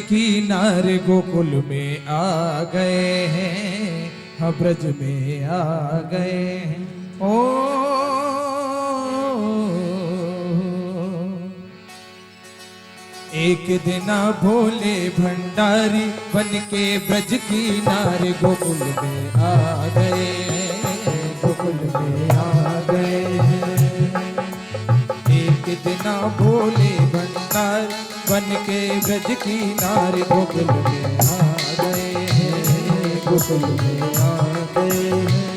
किनारे गोकुल में आ गए हैं, हाँ ब्रज में आ गए हैं। ओ एक दिन भोले भंडारी बन के ब्रज किनारे गोकुल में आ गए हैं, गोकुल में आ गए हैं। एक दिन भोले भंडारी बन के ब्रज किनारे गोकुल में आ गए हैं, गोकुल में आ गए हैं।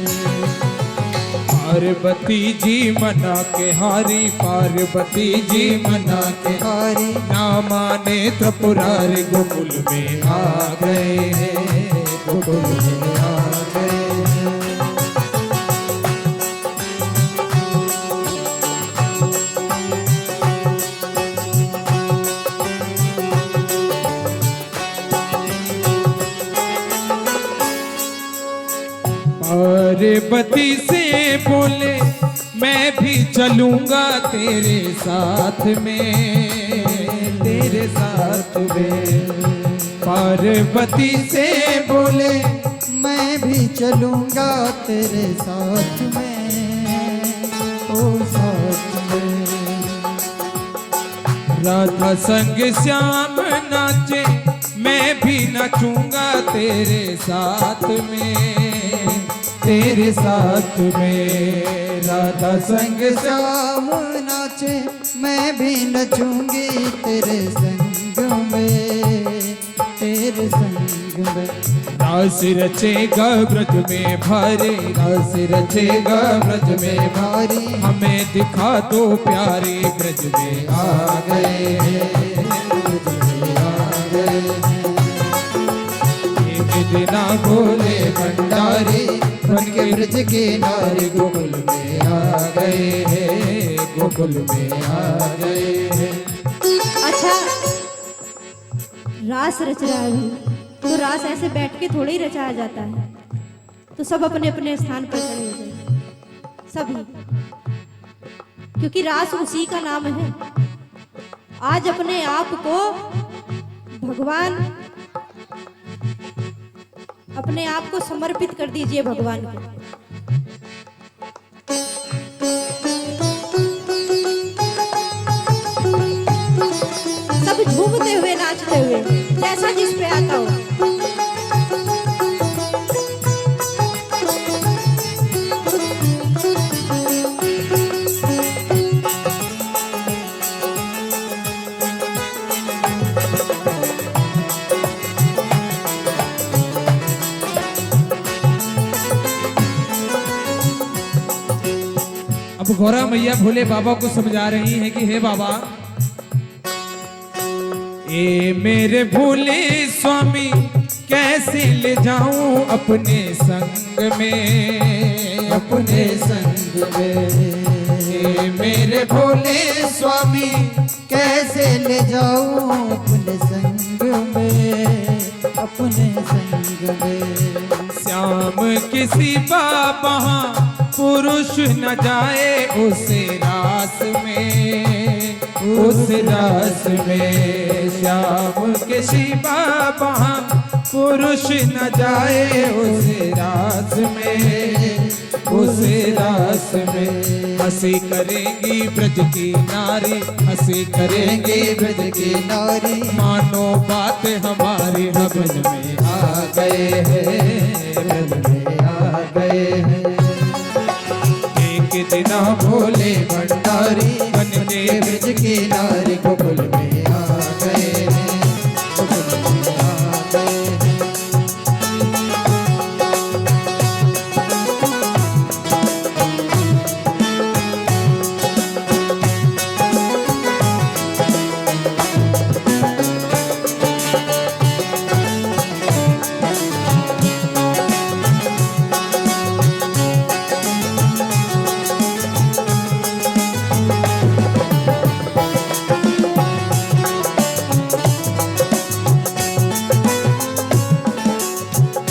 पार्वती जी मना के हारी, पार्वती जी मना के हारी, ना माने त्रिपुरारी गोकुल में आ गए हैं, गोकुल में आ गए हैं। पार्वती से बोले मैं भी चलूंगा तेरे साथ में, तेरे साथ में। पार्वती से बोले मैं भी चलूंगा तेरे साथ में, ओ साथ में। राधा संग श्याम नाचे मैं भी नाचूंगा तेरे साथ में, तेरे साथ में। राधा संग श्याम नाचे मैं भी नचूंगी तेरे संग में, तेरे संग में। रास रचेगा ब्रज में भारी, रास रचेगा ब्रज में भारी, हमें दिखा दो प्यारे ब्रज में आ गए हैं, ब्रज में आ गए हैं। एक दिना भोले भंडारी बन के ब्रज के नारे गोकुल में आ गए हैं, गोकुल में आ गए हैं। अच्छा, रास रच रहा है तो रास ऐसे बैठ के थोड़ी ही रचाया जाता है। तो सब अपने अपने स्थान पर खड़े हो जाए सभी, क्योंकि रास उसी का नाम है। आज अपने आप को भगवान, अपने आप को समर्पित कर दीजिए भगवान को। सब झूमते हुए नाचते हुए, जैसा जिस पे आता हो। अब गौरा मैया भोले बाबा को समझा रही हैं कि हे बाबा, ए मेरे भोले स्वामी कैसे ले जाऊं अपने संग में, अपने संग में। ए मेरे भोले स्वामी कैसे ले जाऊं अपने संग में, अपने संग में। श्याम किसी बाबा पुरुष न जाए उस रास में, उस रास में। श्याम किसी बाबा पुरुष न जाए उस रास में, उस रास में। हंसी करेंगी ब्रज की नारी, हंसी करेंगी ब्रज की नारी, मानो बात हमारी ब्रज में आ गए हैं, ब्रज में आ गए हैं। एक दिना भोले भंडारी बन के ब्रज की नारी गोकुल में आ गए हैं, गोकुल में आ गए हैं।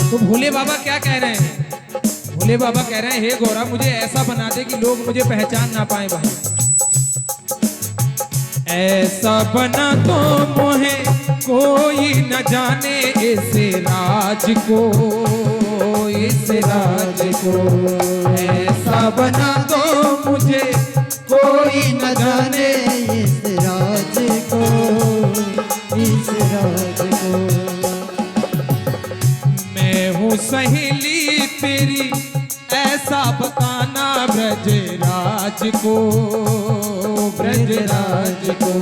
तो भोले बाबा क्या कह रहे हैं? भोले बाबा कह रहे हैं, हे गौरा मुझे ऐसा बना दे कि लोग मुझे पहचान ना पाए भाई। ऐसा बना तो मोहे कोई न जाने इस राज को, इस राज को। ऐसा बना तो मुझे कोई न जाने इस राज को, इस राज को। मैं हूँ सहेली तेरी ऐसा बताना ब्रजराज को, ब्रजराज को।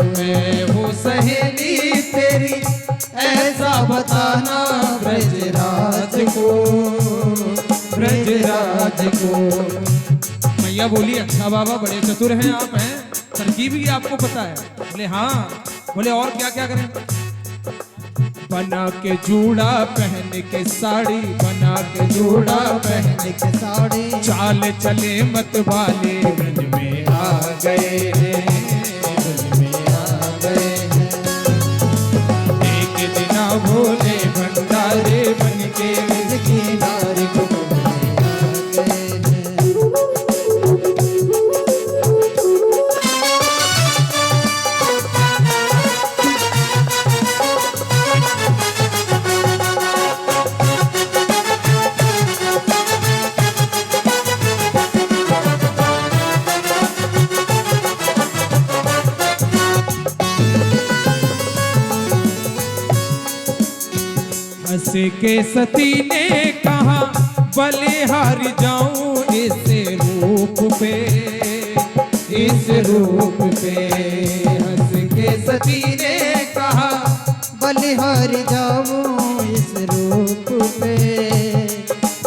मैं हूँ सहेली तेरी ऐसा बताना ब्रजराज को, ब्रजराज को। मैया बोली अच्छा बाबा बड़े चतुर हैं आप, हैं तरकीब भी आपको पता है। बोले हाँ। बोले और क्या क्या करें? बना के जूड़ा पहन के साड़ी, बना के जूड़ा पहन के साड़ी, चाल चले मत वाले ब्रज में आ गए हैं, ब्रज में आ गए हैं। एक दिना भोले भंडारे बन के ब्रज की नारी को आ गए हैं। हंस के सती ने कहा बलिहार जाऊं इस रूप पे, इस रूप पे। हंस के सती ने कहा बलिहार जाऊं इस रूप पे,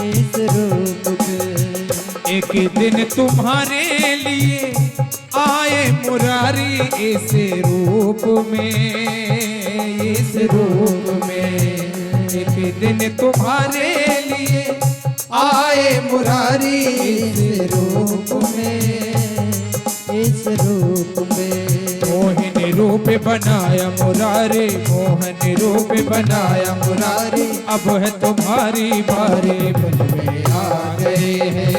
इस रूप पे। एक दिन तुम्हारे लिए आए मुरारी इस रूप में, इस रूप में। एक दिन तुम्हारे लिए आए मुरारी इस रूप में, इस रूप में। मोहन रूप बनाया मुरारी, मोहन रूप बनाया मुरारी। अब है तुम्हारी बारी, ब्रज में आ गए हैं,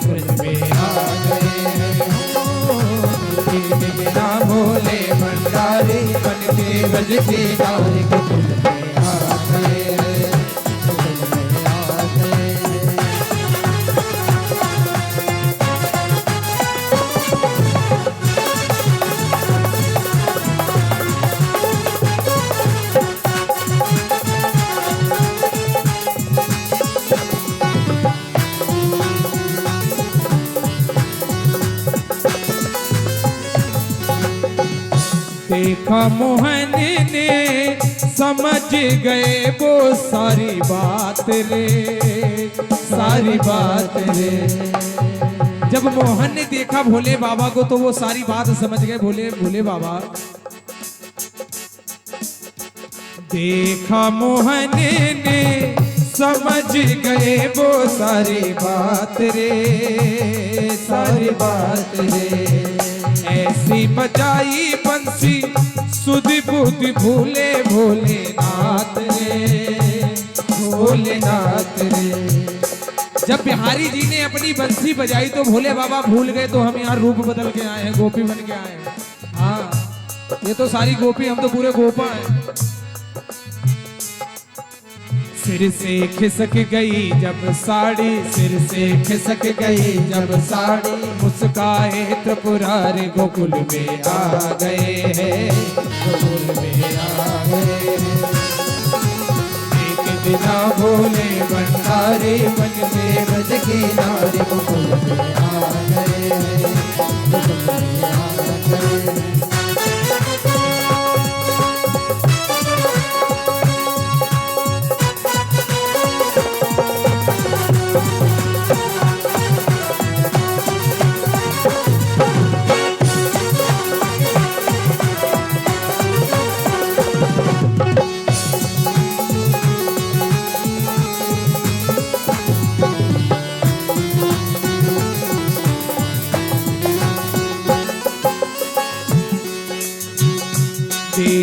ब्रज में आ गए हैं। तीन बिना भोले भंडारी बन के ब्रज की नारी को ब्रज में आ गए हैं, ब्रज में आ गए हैं। देखा मोहन ने समझ गए वो सारी बात रे, सारी बात रे। जब मोहन ने देखा भोले बाबा को तो वो सारी बात समझ गए भोले भोले बाबा। देखा मोहन ने समझ गए वो सारी बात रे, सारी बात रे। ऐसी बजाई बंसी सुधि बुद्धि भूले भोलेनाथ रे, भोलेनाथ रे। जब बिहारी जी ने अपनी बंसी बजाई तो भोले बाबा भूल गए, तो हम यहाँ रूप बदल के आए हैं, गोपी बन के आए हैं। हाँ ये तो सारी गोपी, हम तो पूरे गोपा हैं। सिर से खिसक गई जब साड़ी, सिर से खिसक गई जब साड़ी। मुस्काए त्रिपुरारी गोकुल में आ गए हैं, गोकुल में आ गए हैं। एक दिना भोले भंडारी बन के ब्रज की नारी गोकुल में आ गए हैं, गोकुल में आ गए हैं।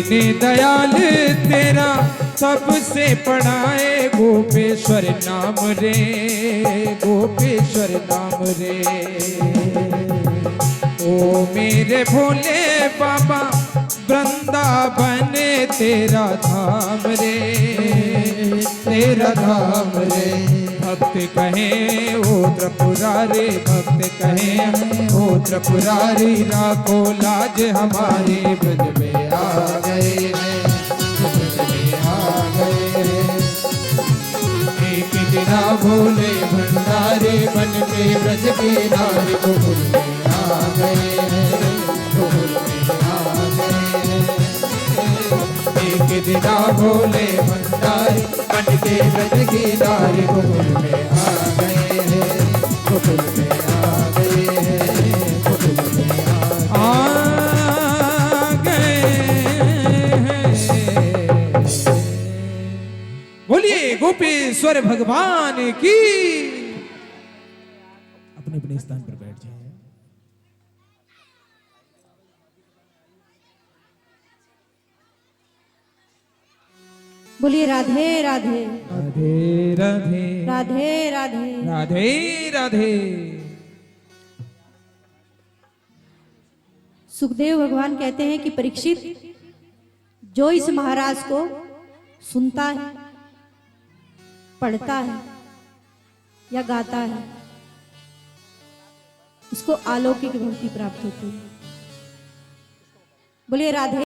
दीन दयाल तेरा सबसे पढ़ाए गोपेश्वर नाम रे, गोपेश्वर नाम रे। ओ मेरे भोले बाबा वृंदावन तेरा धाम रे, तेरा धाम रे। भक्त कहे ओ त्रिपुरारी, भक्त कहे ओ त्रिपुरारी, राखो लाज हमारे ब्रज में आ गए हैं, ब्रज में आ गए हैं। एक दिना भोले भंडारी बन के ब्रज के नारी गोकुल में आ गए हैं, गोकुल में आ गए हैं। एक दिना भोले भंडारी बन के ब्रज के नारी गोकुल में आ गए हैं, गोकुल में आ गए हैं, गोकुल में आ गए हैं। बोलिए गोपेश्वर भगवान की। अपने अपने स्थान पर बैठ जाए। बोलिए राधे राधे, राधे राधे, राधे राधे, राधे राधे। सुखदेव भगवान कहते हैं कि परीक्षित, जो इस महाराज को सुनता है, पढ़ता है या गाता है, उसको अलौकिक भक्ति प्राप्त होती है। बोलिए राधे।